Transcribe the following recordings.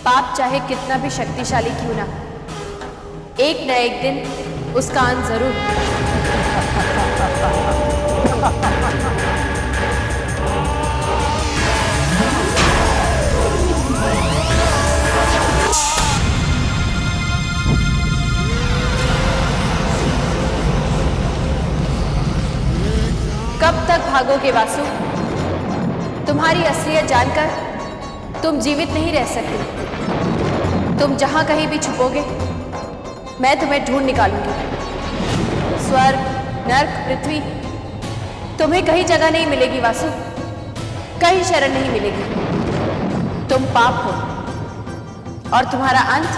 पाप चाहे कितना भी शक्तिशाली क्यों ना, एक न एक दिन उसका अंत जरूर। कब तक भागोगे वासु? तुम्हारी असलियत जानकर तुम जीवित नहीं रह सकते। तुम जहां कहीं भी छुपोगे, मैं तुम्हें ढूंढ निकालूंगी। स्वर्ग, नर्क, पृथ्वी, तुम्हें कहीं जगह नहीं मिलेगी वासु, कहीं शरण नहीं मिलेगी। तुम पाप हो और तुम्हारा अंत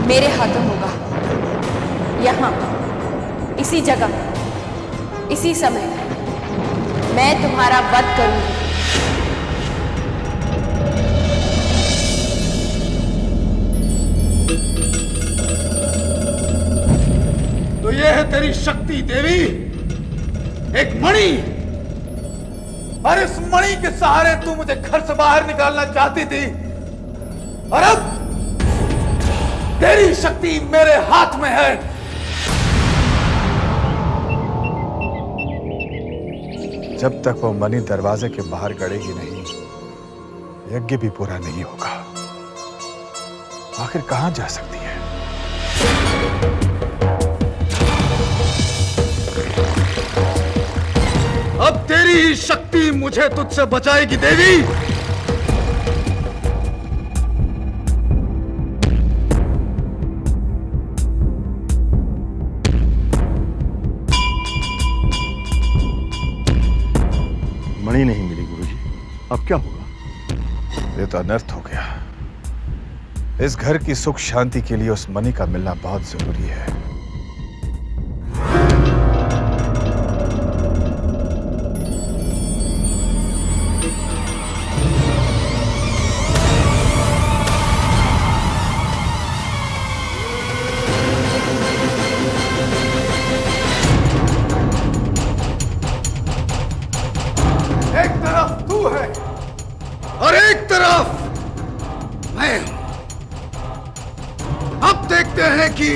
मेरे हाथों होगा। यहां, इसी जगह, इसी समय मैं तुम्हारा वध करूंगी। तो ये है तेरी शक्ति देवी, एक मणि। और इस मणि के सहारे तू मुझे घर से बाहर निकालना चाहती थी, और अब तेरी शक्ति मेरे हाथ में है। जब तक वो मणि दरवाजे के बाहर गड़ेगी नहीं, यज्ञ भी पूरा नहीं होगा। आखिर कहां जा सकती है? अब तेरी ही शक्ति मुझे तुझसे बचाएगी देवी। मणि नहीं मिली गुरुजी, अब क्या होगा? ये तो अनर्थ हो गया। इस घर की सुख शांति के लिए उस मणि का मिलना बहुत जरूरी है। एक तरफ तू है और एक तरफ मैं हूं। अब देखते हैं कि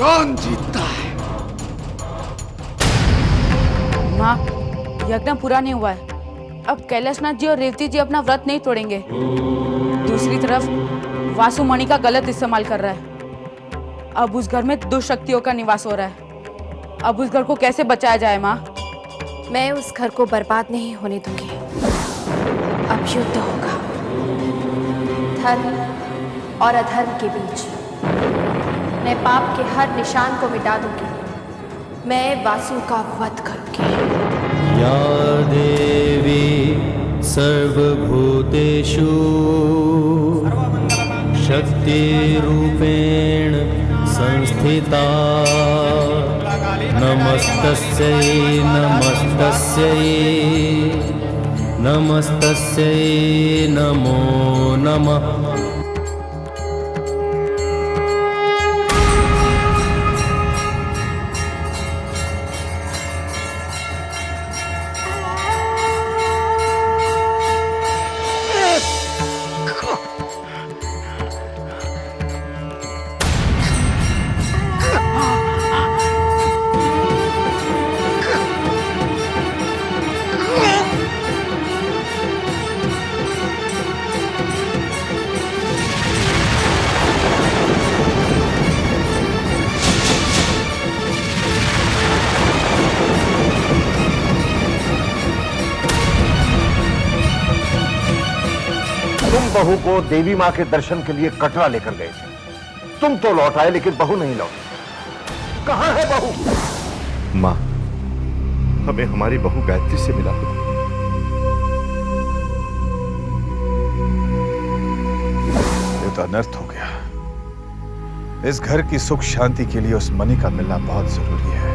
कौन जीतता है। माँ, यज्ञ पूरा नहीं हुआ है। अब कैलाशनाथ जी और रेवती जी अपना व्रत नहीं तोड़ेंगे। दूसरी तरफ वासु मणि का गलत इस्तेमाल कर रहा है। अब उस घर में दुष्ट शक्तियों का निवास हो रहा है। अब उस घर को कैसे बचाया जाए माँ? मैं उस घर को बर्बाद नहीं होने दूंगी। अब युद्ध होगा, धर्म और अधर्म के बीच। मैं पाप के हर निशान को मिटा दूंगी। मैं वासु का वध करूंगी। या देवी सर्वभूतेषु शक्तिरूपेण संस्थिता, नमस्तस्यै नमस्तस्यै नमस्तस्यै नमो नमः। तुम बहू को देवी मां के दर्शन के लिए कटरा लेकर गए थे। तुम तो लौट आए, लेकिन बहू नहीं लौटी। कहां है बहू? मां, हमें हमारी बहू गायत्री से मिला दो। ये तो अनर्थ हो गया। इस घर की सुख शांति के लिए उस मणि का मिलना बहुत जरूरी है।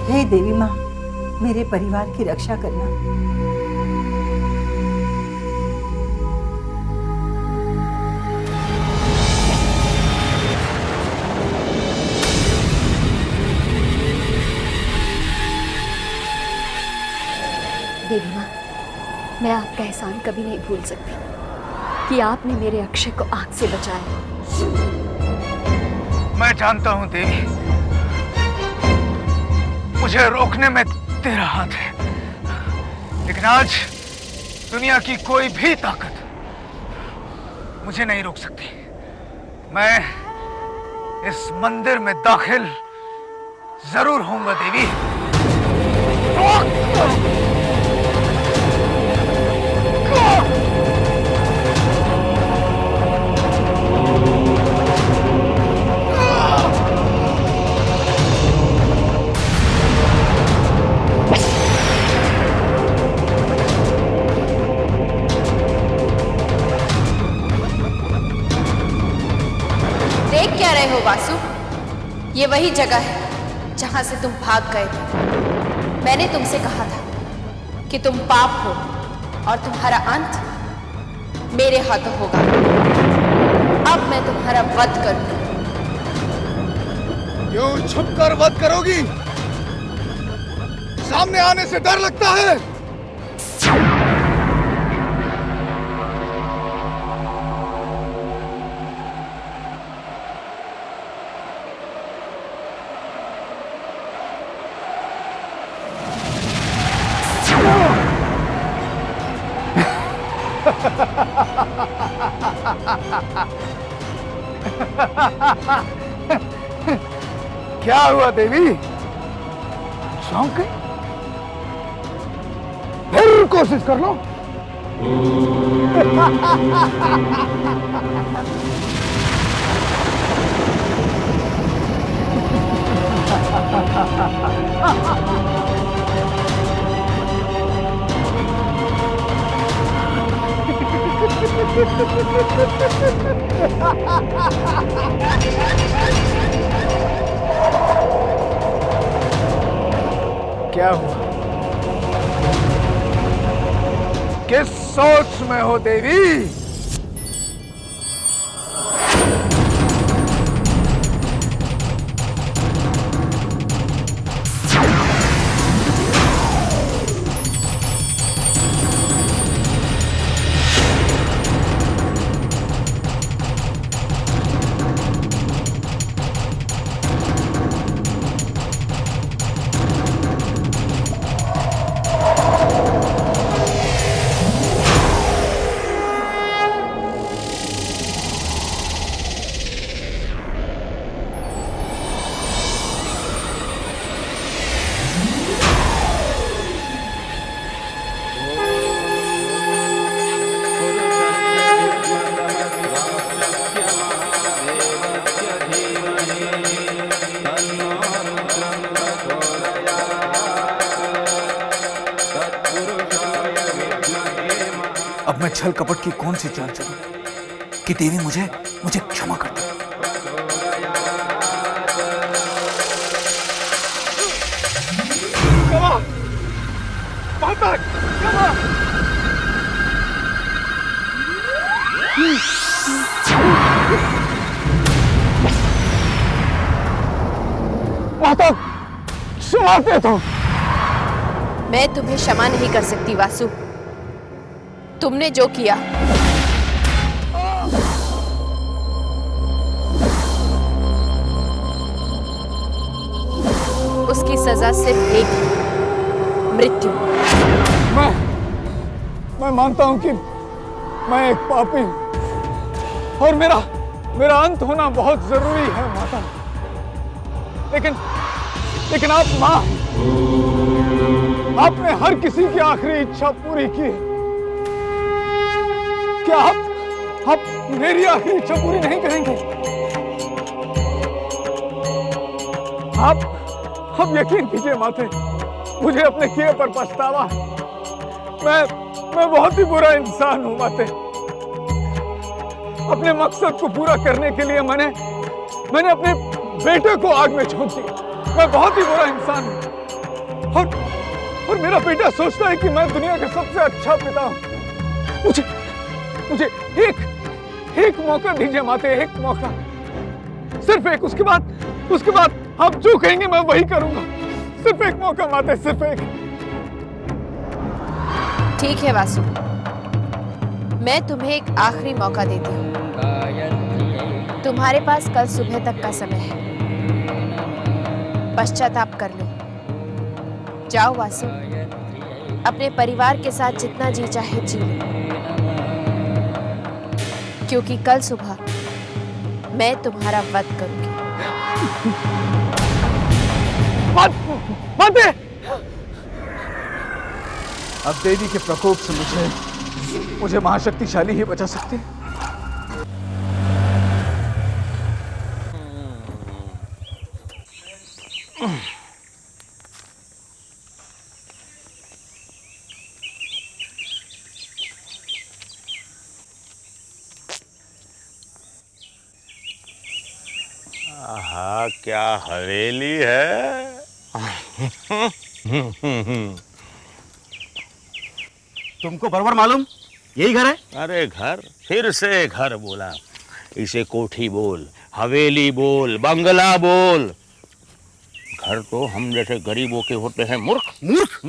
हे देवी मां, मेरे परिवार की रक्षा करना। देवी मां, मैं आपका एहसान कभी नहीं भूल सकती कि आपने मेरे अक्षय को आग से बचाया। मैं जानता हूं देवी, मुझे रोकने में तेरा हाथ है, लेकिन आज दुनिया की कोई भी ताकत मुझे नहीं रोक सकती। मैं इस मंदिर में दाखिल जरूर होऊंगा देवी। देख क्या रहे हो वासु? ये वही जगह है जहां से तुम भाग गए थे। मैंने तुमसे कहा था कि तुम पाप हो और तुम्हारा अंत मेरे हाथों होगा। अब मैं तुम्हारा वध करूंगी। क्यों छुपकर वध करोगी? सामने आने से डर लगता है? क्या हुआ देवी? शौक है? फिर कोशिश कर लो। क्या हुआ? किस सोच में हो देवी? अब मैं छल कपट की कौन सी चाल चलूं कि देवी मुझे क्षमा कर दे। माता, क्षमा दे दो। मैं तुम्हें क्षमा नहीं कर सकती वासु। तुमने जो किया उसकी सजा सिर्फ एक है, मृत्यु। मैं मानता हूं कि मैं एक पापी हूं और मेरा अंत होना बहुत जरूरी है माता, लेकिन आप मां हैं। आपने हर किसी की आखिरी इच्छा पूरी की है। क्या आप मेरी आखिरी इच्छा पूरी नहीं करेंगे? आप यकीन कीजिए माते, मुझे अपने किए पर पछतावा है। मैं बहुत ही बुरा इंसान हूं माते। अपने मकसद को पूरा करने के लिए मैंने अपने बेटे को आग में झोंक दिया। मैं बहुत ही बुरा इंसान हूं और मेरा बेटा सोचता है कि मैं दुनिया का सबसे अच्छा पिता हूं। मुझे एक मौका दीजिए माते, एक मौका, सिर्फ एक। उसके बाद आप जो कहेंगे मैं वही करूंगा। सिर्फ एक मौका माते, सिर्फ एक। ठीक है वासु, मैं तुम्हें एक आखिरी मौका देती हूँ। तुम्हारे पास कल सुबह तक का समय है, पश्चाताप कर लो। जाओ वासु, अपने परिवार के साथ जितना जी चाहे जी लो, क्योंकि कल सुबह मैं तुम्हारा वध करूंगी। अब देवी के प्रकोप से मुझे महाशक्तिशाली ही बचा सकते हैं। आहा, क्या हवेली है। तुमको बराबर मालूम यही घर है? अरे घर, फिर से घर बोला। इसे कोठी बोल, हवेली बोल, बंगला बोल। घर तो हम जैसे गरीबों के होते हैं मूर्ख। मूर्ख?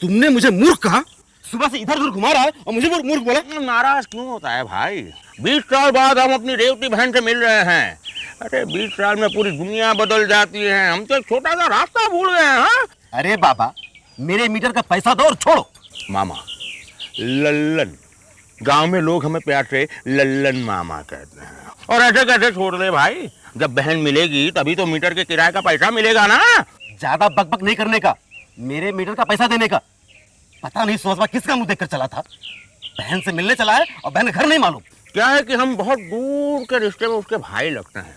तुमने मुझे मूर्ख कहा? सुबह से इधर उधर घुमा रहा है और मुझे मूर्ख बोला? नाराज क्यों होता है भाई? 20 साल बाद हम अपनी रेवती बहन से मिल रहे हैं। अरे 20 साल में पूरी दुनिया बदल जाती है, हम तो एक छोटा सा रास्ता भूल गए हैं। हाँ? अरे बाबा, मेरे मीटर का पैसा दो और छोड़ो। मामा, लल्लन, गांव में लोग हमें प्यार से लल्लन मामा कहते हैं। और ऐसे कैसे छोड़ दे भाई? जब बहन मिलेगी तभी तो मीटर के किराए का पैसा मिलेगा ना। ज्यादा बकबक नहीं करने का, मेरे मीटर का पैसा देने का। पता नहीं सोचवा किसका मुंह देखकर चला था। बहन से मिलने चला है और बहन घर नहीं मालूम। क्या है कि हम बहुत दूर के रिश्ते में उसके भाई लगते हैं।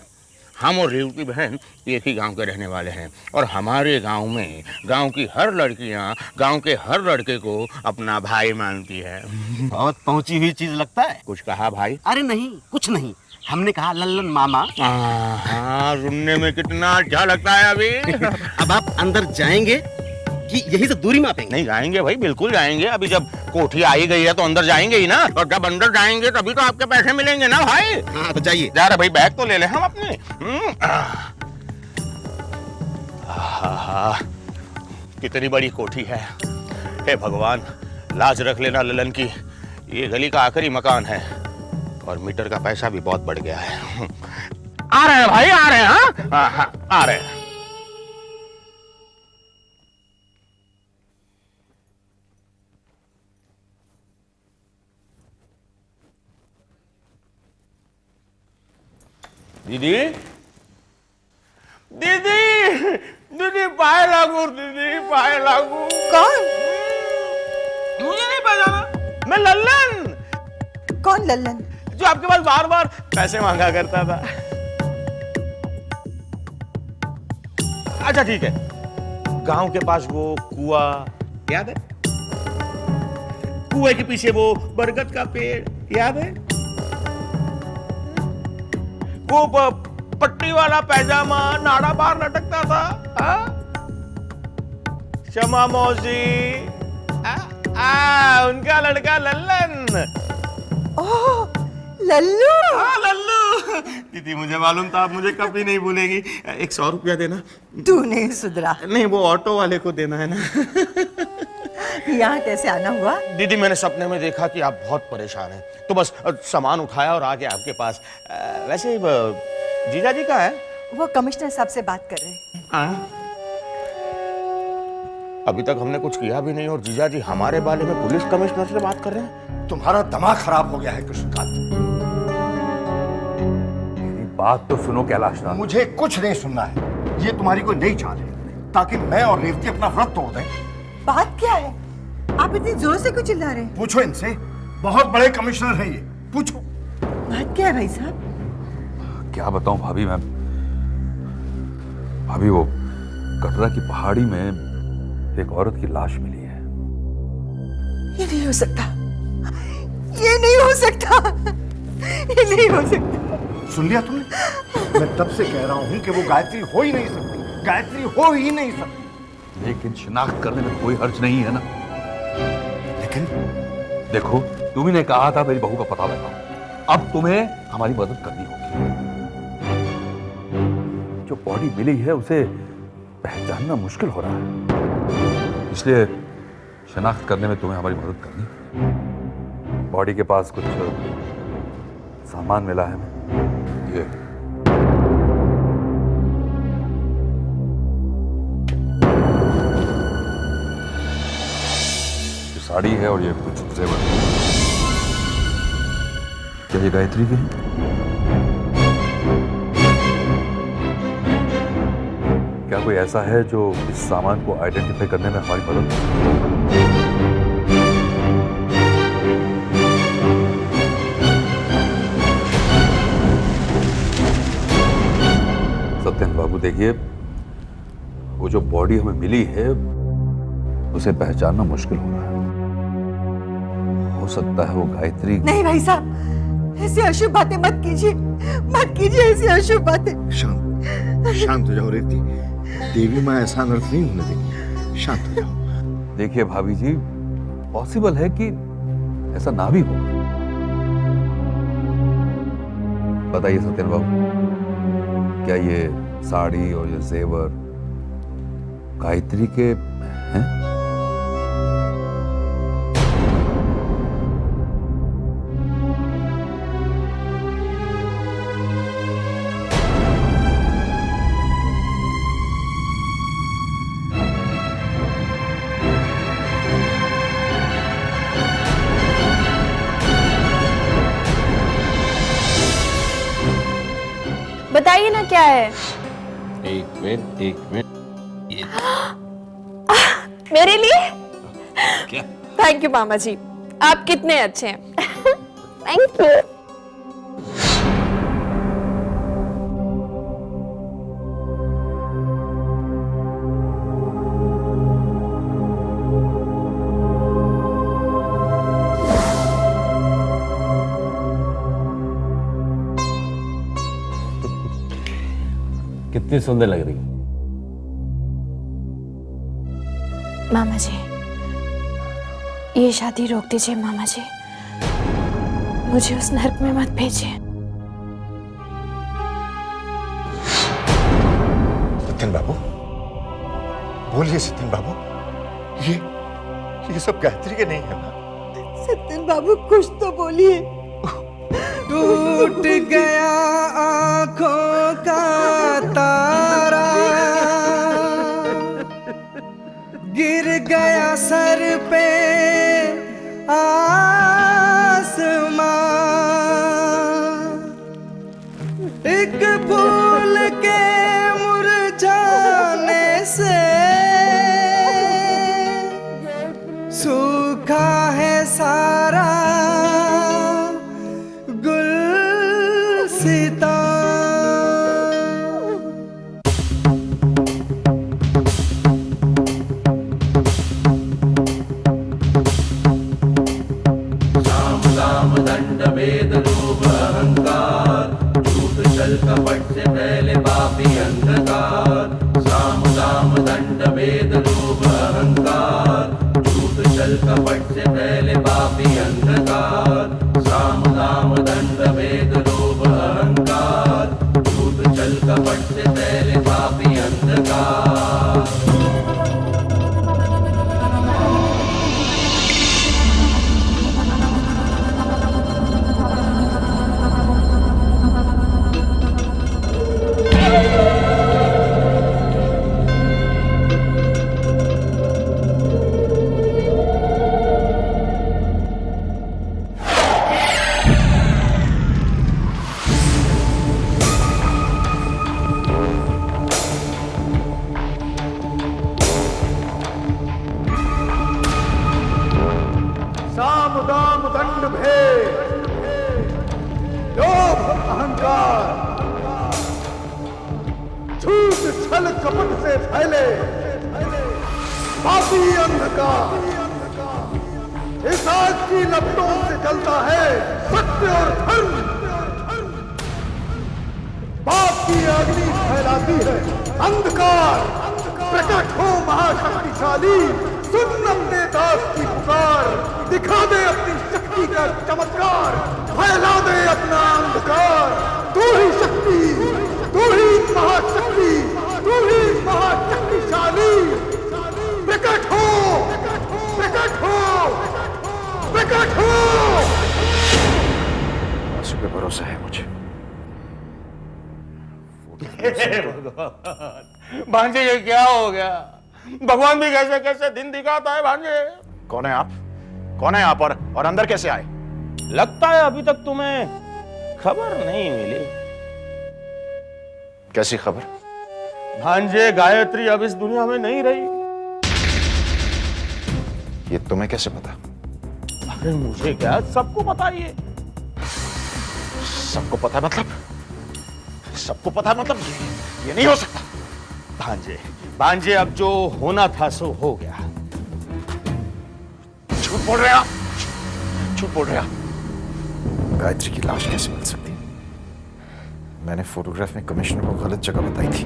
हम और रेवती बहन एक ही गांव के रहने वाले हैं और हमारे गांव में गांव की हर लड़कियां गांव के हर लड़के को अपना भाई मानती है। बहुत पहुंची हुई चीज लगता है। कुछ कहा भाई? अरे नहीं, कुछ नहीं, हमने कहा लल्लन मामा। हाँ, सुनने में कितना अच्छा लगता है अभी। अब आप अंदर जाएंगे कि यही से दूरी मापेंगे? नहीं, जाएंगे भाई, बिल्कुल जाएंगे। अभी जब कोठी आई गई है तो अंदर जाएंगे ही ना, और जब अंदर जाएंगे तभी तो आपके पैसे मिलेंगे ना भाई। हाँ तो जाइए। जा रहे भाई, बैग तो ले ले हम अपने। कितनी बड़ी कोठी है। हे भगवान, लाज रख लेना ललन की। ये गली का आखिरी मकान है और मीटर का पैसा भी बहुत बढ़ गया है। आ रहे हैं भाई, आ रहे हैं। हाँ, आ रहे हैं। दीदी, दीदी, दीदी, पाए लागू, दीदी, पाए लागू। कौन? मुझे नहीं पहचाना, मैं लल्लन। कौन लल्लन? जो आपके पास बार बार पैसे मांगा करता था। अच्छा ठीक है, गांव के पास वो कुआं याद है? कुएं के पीछे वो बरगद का पेड़ याद है? वो पट्टी वाला पैजामा नाड़ा बाहर लटकता था। शमा मौसी, उनका लड़का लल्लन। ओह, लल्लू। हाँ, लल्लू। दीदी, मुझे मालूम था आप मुझे कभी नहीं भूलेगी। 100 रुपया देना। तू नहीं सुधरा। नहीं, वो ऑटो वाले को देना है ना। यहाँ कैसे आना हुआ? दीदी, मैंने सपने में देखा कि आप बहुत परेशान हैं, तो बस सामान उठाया और आ गया आपके पास। वैसे जीजा जी कहाँ है? वो कमिश्नर साहब से बात कर रहे हैं। अभी तक हमने कुछ किया भी नहीं और जीजा जी हमारे बारे में पुलिस कमिश्नर से बात कर रहे हैं। तुम्हारा दिमाग खराब हो गया है कृष्णकांत। मेरी बात तो सुनो कैलाशनाथ। मुझे कुछ नहीं सुनना है। ये तुम्हारी कोई नई चाल है ताकि मैं और रेवती अपना व्रत तोड़ दें। बात क्या है? आप इतनी जोर से क्यों चिल्ला रहे हैं? पूछो इनसे, बहुत बड़े कमिश्नर हैं ये, पूछो। बात क्या है भाई साहब? क्या बताऊं भाभी, मैं भाभी वो कटरा की पहाड़ी में एक औरत की लाश मिली है। ये नहीं हो सकता, ये नहीं हो सकता, ये नहीं हो सकता। सुन लिया तुमने? मैं तब से कह रहा हूं कि वो गायत्री हो ही नहीं सकती, गायत्री हो ही नहीं सकती। लेकिन शिनाख्त करने में कोई हर्ज नहीं है ना। लेकिन देखो, तुम्ही ने कहा था मेरी बहू का पता लगाओ। अब तुम्हें हमारी मदद करनी होगी। जो बॉडी मिली है उसे पहचानना मुश्किल हो रहा है, इसलिए शनाख्त करने में तुम्हें हमारी मदद करनी। बॉडी के पास कुछ सामान मिला है हमें। ये साड़ी है और ये कुछ जेवर। क्या ये गायत्री की है? क्या कोई ऐसा है जो इस सामान को आइडेंटिफाई करने में हमारी मदद कर? सत्यन बाबू देखिए, वो जो बॉडी हमें मिली है उसे पहचानना मुश्किल हो रहा है। हो सकता है वो गायत्री। नहीं भाई साहब, ऐसी अशुभ बातें मत कीजिए, मत कीजिए ऐसी अशुभ बातें। शांत हो जाओ रेवती, देवी माँ ऐसा अनर्थ नहीं होने देगी। शांत हो जाओ। देखिए भाभी जी, पॉसिबल है कि ऐसा ना भी हो। बताइए सत्यन बाबू, क्या ये साड़ी और ये जेवर गायत्री के हैं? बताइए ना क्या है। एक मिनट मेरे लिए? क्या? थैंक यू मामा जी, आप कितने अच्छे हैं। Thank you. कितनी सुंदर लग रही। मामा जी, ये शादी रोक दीजिए मामा जी, मुझे उस नर्क में मत भेजिए। सत्यन बाबू, बोलिए सत्यन बाबू, ये सब गायत्री के नहीं है ना? सत्यन बाबू कुछ तो बोलिए। टूट गया आंखों का तारा, गिर गया सर पे आसमां, एक फूल के मुरझाने से सूखा है सारा गुलसिता। कपट से पहले पापी अंधकार, साम दाम दंड भेद लोभ अहंकार। झूठ छल कपट से पहले पापी अंधकार, साम दाम दंड भेद लोभ अहंकार। झूठ छल कपट से पहले पापी अंधकार। साम दाम दंड भेद लोभ अहंकार, झूठ छल कपट से फैले पापी अंधकार। इस आग की लपटों से जलता है सत्य और धर्म, पाप की अग्नि फैलाती है अंधकार। प्रकट हो महाशक्तिशाली, सुन अपने दास की पुकार, दिखा दे अपनी शक्ति का चमत्कार, फैला दे अपना अंधकार। तू ही शक्ति, तू ही महाशक्ति, तू ही महाशक्तिशाली। प्रकट हो, प्रकट प्रकट हो। वासु पे भरोसा है मुझे। भांजे ये क्या हो गया? भगवान भी कैसे कैसे दिन दिखाता है भांजे। कौन है आप? कौन है आप और अंदर कैसे आए? लगता है अभी तक तुम्हें खबर नहीं मिली। कैसी खबर? भांजे गायत्री अब इस दुनिया में नहीं रही। ये तुम्हें कैसे पता? अरे मुझे क्या, सबको पता ही है। सबको पता है मतलब? सबको पता है मतलब? ये नहीं हो सकता। भांजे भांजे अब जो होना था सो हो गया। झूठ बोल रहे आप, झूठ बोल रहे आप। गायत्री की लाश कैसे मिल सकती? मैंने फोटोग्राफ में कमिश्नर को गलत जगह बताई थी।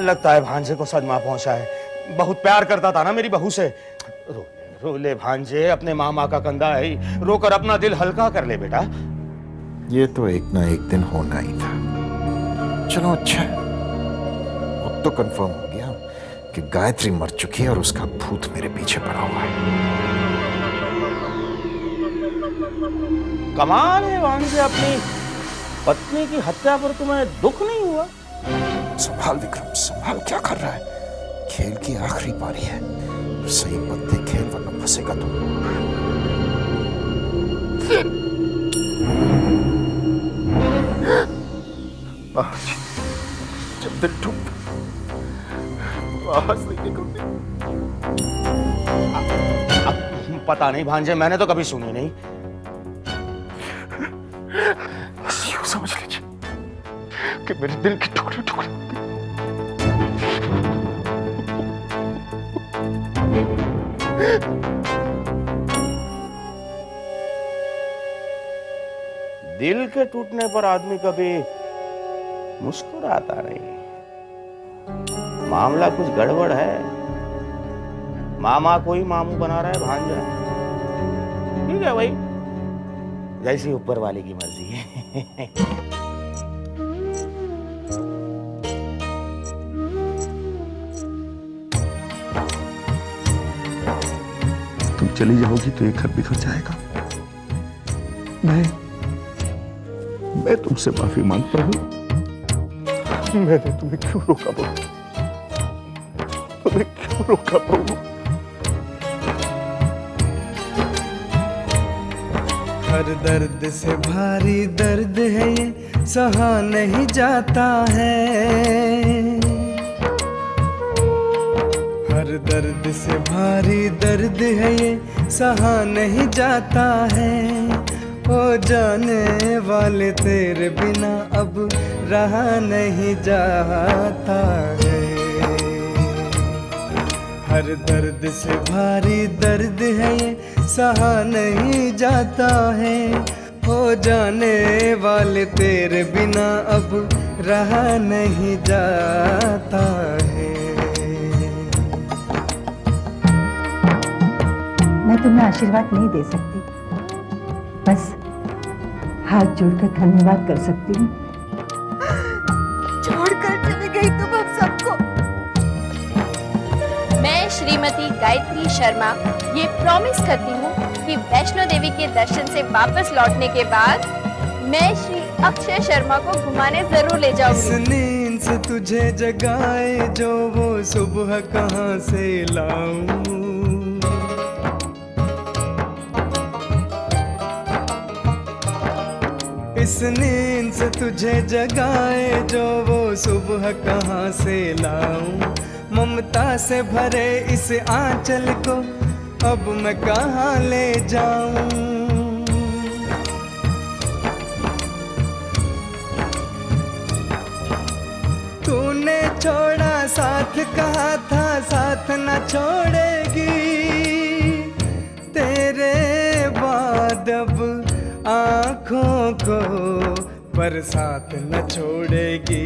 लगता है भांजे को सदमा पहुंचा है। बहुत प्यार करता था ना मेरी बहू से। रो ले भांजे, अपने मामा का कंधा है, रोकर अपना दिल हल्का कर ले बेटा। ये तो एक ना एक दिन होना ही था। चलो अच्छा है, अब तो कंफर्म हो गया कि गायत्री मर चुकी है और उसका भूत मेरे पीछे पड़ा हुआ है। कमाल है भांजे, अपनी पत्नी की हत्या पर तुम्हें दुख नहीं हुआ? संभाल विक्रम, संभाल। क्या कर रहा है? खेल की आखिरी पारी है, सही पत्ते खेल वरना फंसेगा तो। जब दिल टूट आवाज नहीं निकलती। पता नहीं भांजे, मैंने तो कभी सुनी नहीं। बस यूं समझ लीजिए कि मेरे दिल के टुकड़े टुकड़े होते। दिल के टूटने पर आदमी कभी मुस्कुराता नहीं। मामला कुछ गड़बड़ है। मामा को ही मामू बना रहा है भांजा। ठीक है भाई, जैसी ऊपर वाले की मर्जी है। तुम चली जाओगी तो ये घर बिखर जाएगा। मैं तुमसे माफी मांगता हूं। मैंने तुम्हें क्यों रोका बहू? तुम्हें क्यों रोका बहू? हर दर्द से भारी दर्द है ये, सहा नहीं जाता है। हर दर्द से भारी दर्द है ये, सहा नहीं जाता है। ओ जाने वाले तेरे बिना अब रहा नहीं जाता है। हर दर्द से भारी दर्द है ये, सहा नहीं जाता है। हो जाने वाले तेरे बिना अब रहा नहीं जाता है। मैं तुम्हें आशीर्वाद नहीं दे सकती, बस हाथ जोड़कर धन्यवाद कर सकती हूँ। छोड़कर चली गई तुम अब सबको। मैं श्रीमती गायत्री शर्मा ये प्रॉमिस करती हूँ कि वैष्णो देवी के दर्शन से वापस लौटने के बाद मैं श्री अक्षय शर्मा को घुमाने जरूर ले इस जाऊंगी। नींद से तुझे जगाए जो वो सुबह कहाँ से लाऊं। इस नींद से तुझे जगाए जो वो सुबह कहाँ से लाऊं। ममता से भरे इस आंचल को अब मैं कहाँ ले जाऊं। तूने छोड़ा साथ, कहा था साथ न छोड़ेगी। तेरे बाद अब आँखों को बरसात न छोड़ेगी,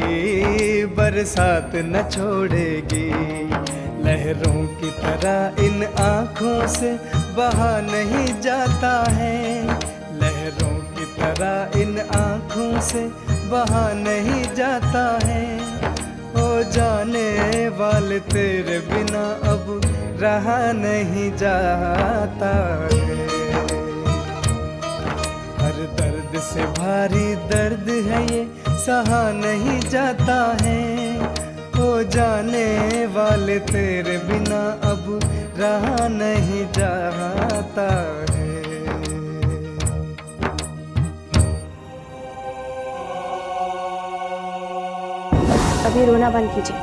बरसात न छोड़ेगी। लहरों की तरह इन आँखों से बहा नहीं जाता है। लहरों की तरह इन आँखों से बहा नहीं जाता है। हो जाने वाले तेरे बिना अब रहा नहीं जाता है। हर दर्द से भारी दर्द है ये, सहा नहीं जाता है। हो जाने वाले तेरे बिना अब रहा नहीं जाता है। अभी रोना बंद कीजिए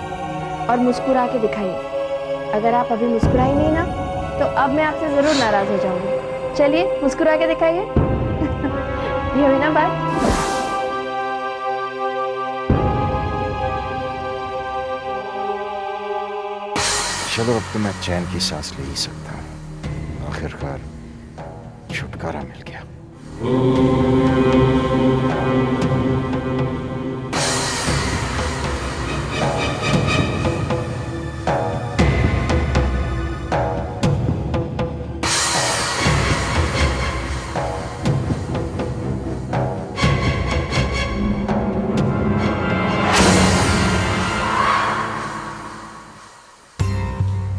और मुस्कुरा के दिखाइए। अगर आप अभी मुस्कुराई नहीं ना, तो अब मैं आपसे जरूर नाराज हो जाऊंगी। चलिए मुस्कुरा के दिखाइए। ये हुई ना बात। चलो अब तो मैं चैन की सांस ले ही सकता हूँ। आखिरकार छुटकारा मिल गया।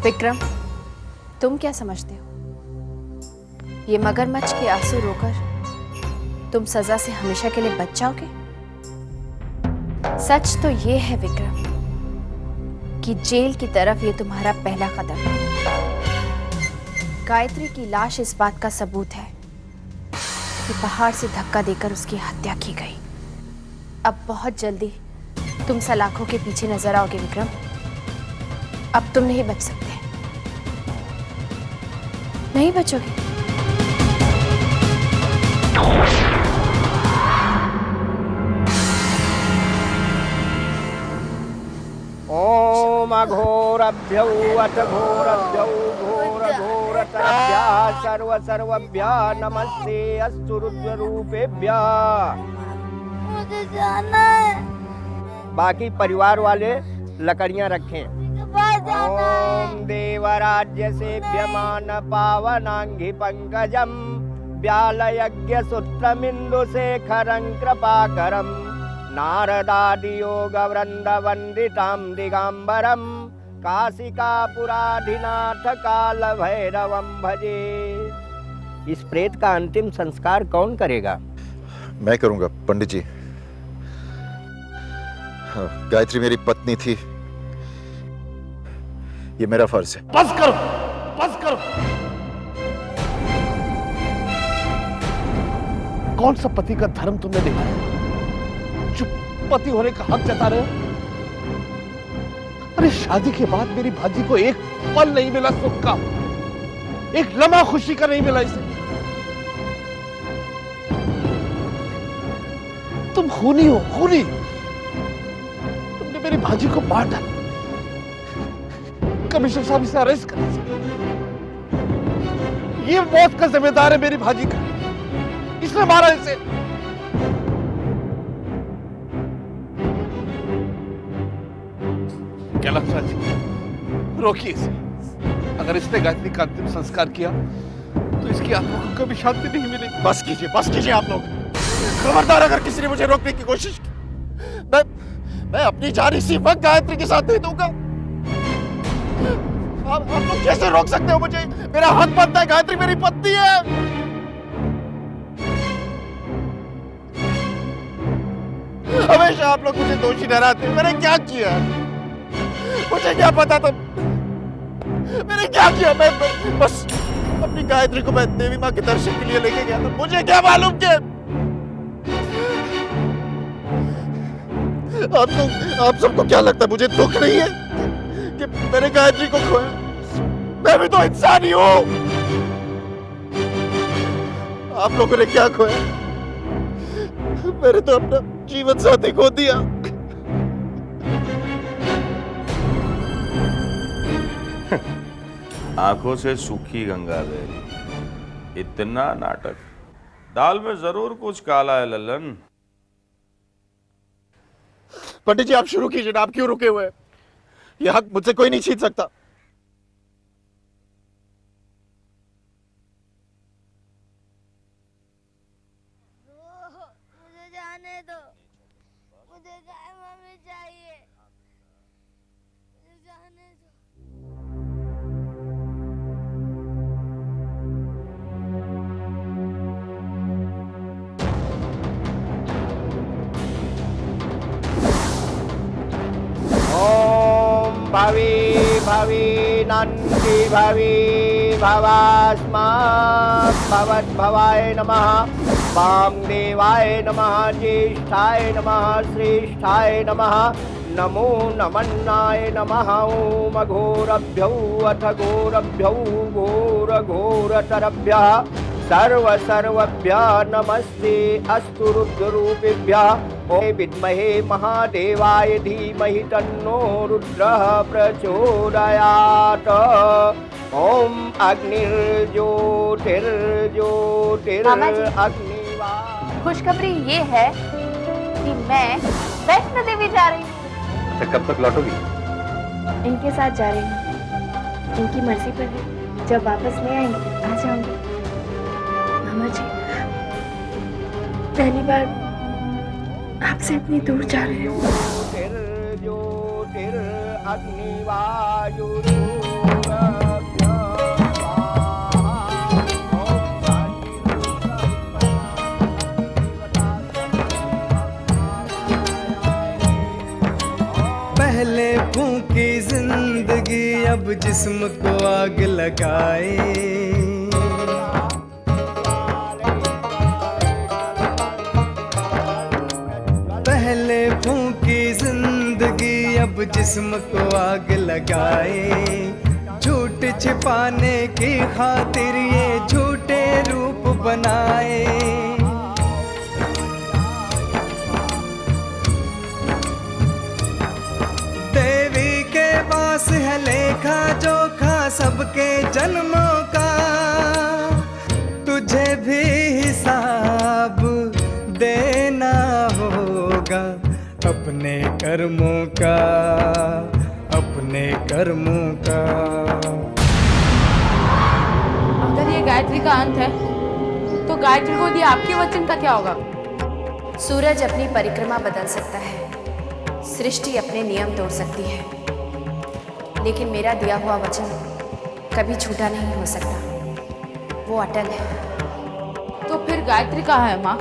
विक्रम, तुम क्या समझते हो? ये मगरमच्छ के आंसू रोकर तुम सजा से हमेशा के लिए बच जाओगे? सच तो ये है विक्रम कि जेल की तरफ ये तुम्हारा पहला कदम है। गायत्री की लाश इस बात का सबूत है कि पहाड़ से धक्का देकर उसकी हत्या की गई। अब बहुत जल्दी तुम सलाखों के पीछे नजर आओगे विक्रम। अब तुम नहीं बच सकते, नहीं बचोगे। ओम अघोरभ्यौ अथ घोरभ्यौ घोर घोरतरभ्यः सर्व सर्वभ्यः नमस्ते अस्तु रुद्ररूपेभ्यः। मुझे जाना है। बाकी परिवार वाले लकड़ियां रखें। ओम देवराज्य सेव्यमान पावनांघि पंकजम व्यालयज्ञ सूत्रमिंदु शेखरं कृपाकरम नारदादि योग वृंद वंदितां दिगंबरम काशिकापुराधिनाथ काल भैरवं भजे। इस प्रेत का अंतिम संस्कार कौन करेगा? मैं करूंगा पंडित जी। हाँ, गायत्री मेरी पत्नी थी, ये मेरा फर्ज है। बस करो, बस करो। कौन सा पति का धर्म तुमने निभाया जो पति होने का हक जता रहे हो? अरे शादी के बाद मेरी भाजी को एक पल नहीं मिला सुख का, एक लम्हा खुशी का नहीं मिला इसे। तुम खूनी हो, खूनी। तुमने मेरी भाजी को मार डाला। कमिश्नर साहब इसे अरेस्ट करें। ये मौत का जिम्मेदार है मेरी भाजी का, इसने मारा इसे। क्या लगता है? रोकिए इसे। अगर इसने गायत्री का अंतिम संस्कार किया तो इसकी आत्मा को कभी शांति नहीं मिलेगी। बस कीजिए आप लोग। खबरदार अगर किसी ने मुझे रोकने की कोशिश की, मैं अपनी जान इसी वक्त गायत्री के साथ दे दूंगा। आप लोग कैसे रोक सकते हो मुझे? मेरा हक बनता है, गायत्री मेरी पत्नी है। हमेशा आप लोग मुझे दोषी ठहराते। मैंने क्या किया? मुझे क्या पता था? मैंने क्या किया? मैं बस अपनी गायत्री को मैं देवी माँ के दर्शन के लिए लेके गया था। मुझे क्या मालूम कि आप सबको क्या लगता है मुझे दुख नहीं है कि मैंने गायत्री को खोया? मैं भी तो इंसान ही हूं। आप लोगों ने क्या खोया? मैंने तो अपना जीवन साथी खो दिया। आंखों से सूखी गंगा बहरी, इतना नाटक। दाल में जरूर कुछ काला है लल्लन। पंडित जी आप शुरू कीजिए ना, आप क्यों रुके हुए हैं? यह हक मुझसे कोई नहीं छीन सकता। मुझे जाने दो, मुझे गाय मम्मी चाहिए, मुझे जाने दो। भवे नन्ति भवे भवास्मात् भवद्भवाय नमः वामदेवाय नमः ज्येष्ठाय नमः श्रेष्ठाय नमः नमो नमन्नाय नमः ओम घोरभ्यौ अथ घोरभ्यौ घोरघोरतरभ्यः सर्वभ्यः नमस्ते अस्तु रुद्ररूपेभ्यः ओम विद्महे महादेवाय धीमहि तन्नो रुद्रः प्रचोदयात् ओम अग्निर्ज्योतिर्ज्योतिरग्निवा। खुशखबरी ये है कि मैं वैष्णो देवी जा रही हूँ। अच्छा, कब तक लौटोगी? इनके साथ जा रही हूँ, इनकी मर्जी पर है। जब वापस नहीं आएंगे आ जाऊंगी। मामा जी, पहली बार आपसे इतनी दूर जा रही हूँ। पहले फूंकी जिंदगी अब जिस्म को आग लगाए। पहले फूंकी जिंदगी अब जिस्म को आग लगाए। झूठ छिपाने की खातिर ये झूठे रूप बनाए। देवी के पास है लेखा जोखा सबके जन्मों का। तुझे भी हिसाब देना होगा अपने कर्मों का, अपने कर्मों का। अगर ये गायत्री का अंत है तो गायत्री को दिए आपके वचन का क्या होगा? सूरज अपनी परिक्रमा बदल सकता है, सृष्टि अपने नियम तोड़ सकती है, लेकिन मेरा दिया हुआ वचन कभी झूठा नहीं हो सकता, वो अटल है। तो फिर गायत्री कहाँ है माँ?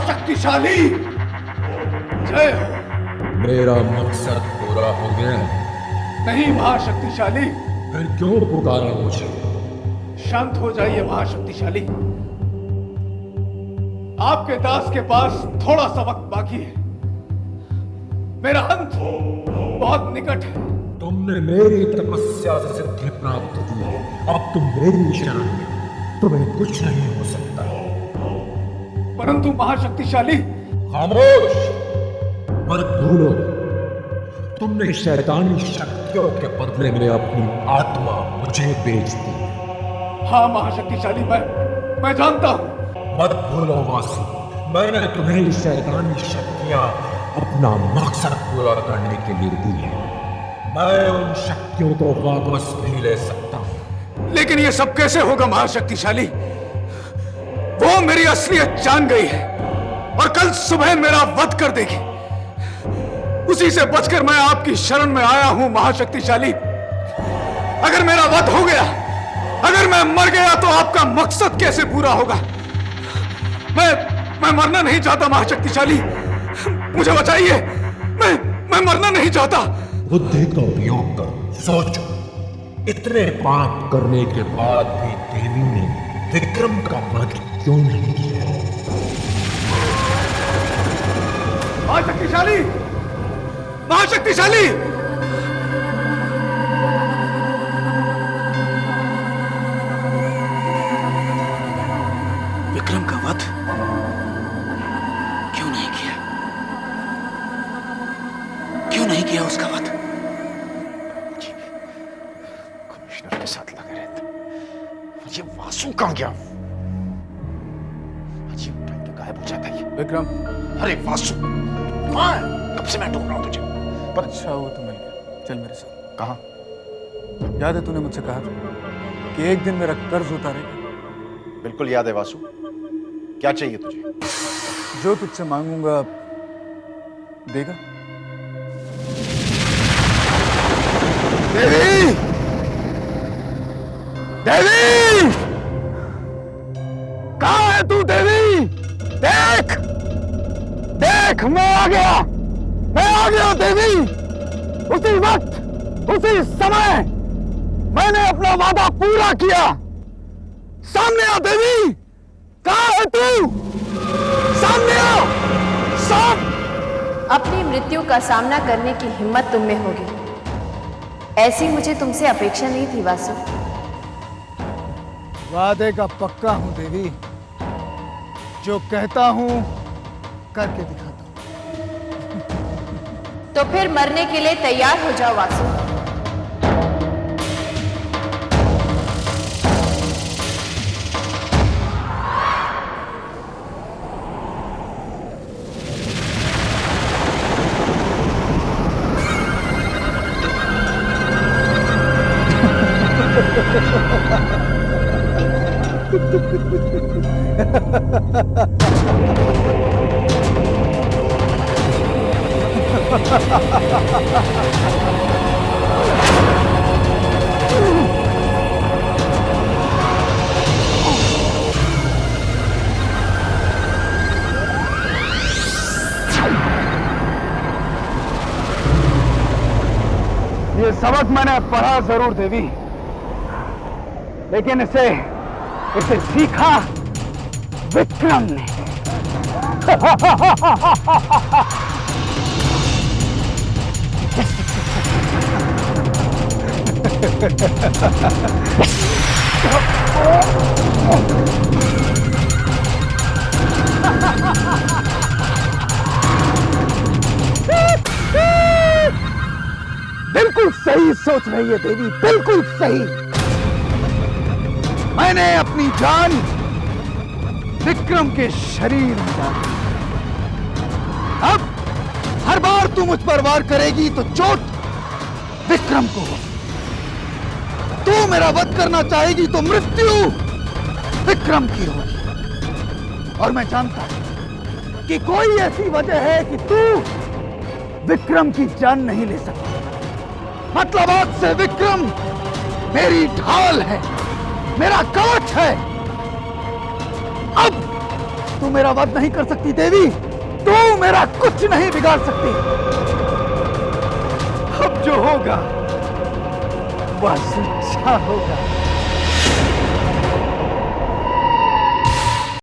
शक्तिशाली, जय हो। मेरा मकसद पूरा हो गया। नहीं महाशक्तिशाली। फिर क्यों पुकारा मुझे? शांत हो जाइए महाशक्तिशाली। आपके दास के पास थोड़ा सा वक्त बाकी है, मेरा अंत बहुत निकट है। तुमने मेरी तपस्या से सिद्धि प्राप्त की, अब तुम मेरी शरण में, तुम्हें कुछ नहीं हो सकता। परंतु महाशक्तिशाली। खामोश मत भूलो, तुमने शैतानी शक्तियों के बदले में अपनी आत्मा मुझे बेच दी। हाँ महाशक्तिशाली, मैं जानता हूँ। मत भूलो वासी, मैंने तुम्हें शैतानी शक्तियां अपना मकसद पूरा करने के लिए दी है। मैं उन शक्तियों को वापस भी ले सकता हूँ। लेकिन ये सब कैसे होगा महाशक्तिशाली? वो मेरी असलियत जान गई है और कल सुबह मेरा वध कर देगी। उसी से बचकर मैं आपकी शरण में आया हूं महाशक्तिशाली। अगर मेरा वध हो गया, अगर मैं मर गया, तो आपका मकसद कैसे पूरा होगा? मैं मरना नहीं चाहता महाशक्तिशाली, मुझे बचाइए। मैं मरना नहीं चाहता। बुद्धि का उपयोग कर, सोचो, इतने पाप करने के बाद भी देवी ने विक्रम का वध क्यों नहीं किया? महाशक्तिशाली, महाशक्तिशाली। विक्रम का वध क्यों नहीं किया? क्यों नहीं किया उसका वध? कमिश्नर के साथ लगे रहते। ये वासु कहां गया? अजीब टाइम पे गायब हो जाता है ये। विक्रम, अरे वासु कहां है? कब से मैं ढूंढ रहा हूं तुझे। पर अच्छा हुआ तो मिल गया। चल मेरे साथ। कहां? याद है तूने मुझसे कहा था कि एक दिन मेरा कर्ज उतारेगा? बिल्कुल याद है वासु। क्या चाहिए तुझे? जो तुझसे मांगूंगा देगा? देवी! देवी! कहां है तू देवी? देख! देख, मैं आ गया! मैं आ गया देवी! उसी वक्त, उसी समय मैंने अपना वादा पूरा किया। सामने आ देवी! कहां है तू? सामने आ! अपनी मृत्यु का सामना करने की हिम्मत तुम में होगी, ऐसी मुझे तुमसे अपेक्षा नहीं थी वासु। वादे का पक्का हूं देवी, जो कहता हूं करके दिखाता हूं। तो फिर मरने के लिए तैयार हो जाओ वासु। ये सबक मैंने पढ़ा जरूर देवी, लेकिन इसे सीखा विक्रम ने। बिल्कुल सही सोच रही है देवी, बिल्कुल सही। मैंने अपनी जान विक्रम के शरीर में डाली। अब हर बार तू मुझ पर वार करेगी तो चोट विक्रम को होगी। तू मेरा वध करना चाहेगी तो मृत्यु विक्रम की होगी। और मैं जानता हूं कि कोई ऐसी वजह है कि तू विक्रम की जान नहीं ले सकता। मतलब आज से विक्रम मेरी ढाल है, मेरा कवच है। अब तू मेरा वध नहीं कर सकती देवी, तू मेरा कुछ नहीं बिगाड़ सकती। अब जो होगा वह सच्चा होगा।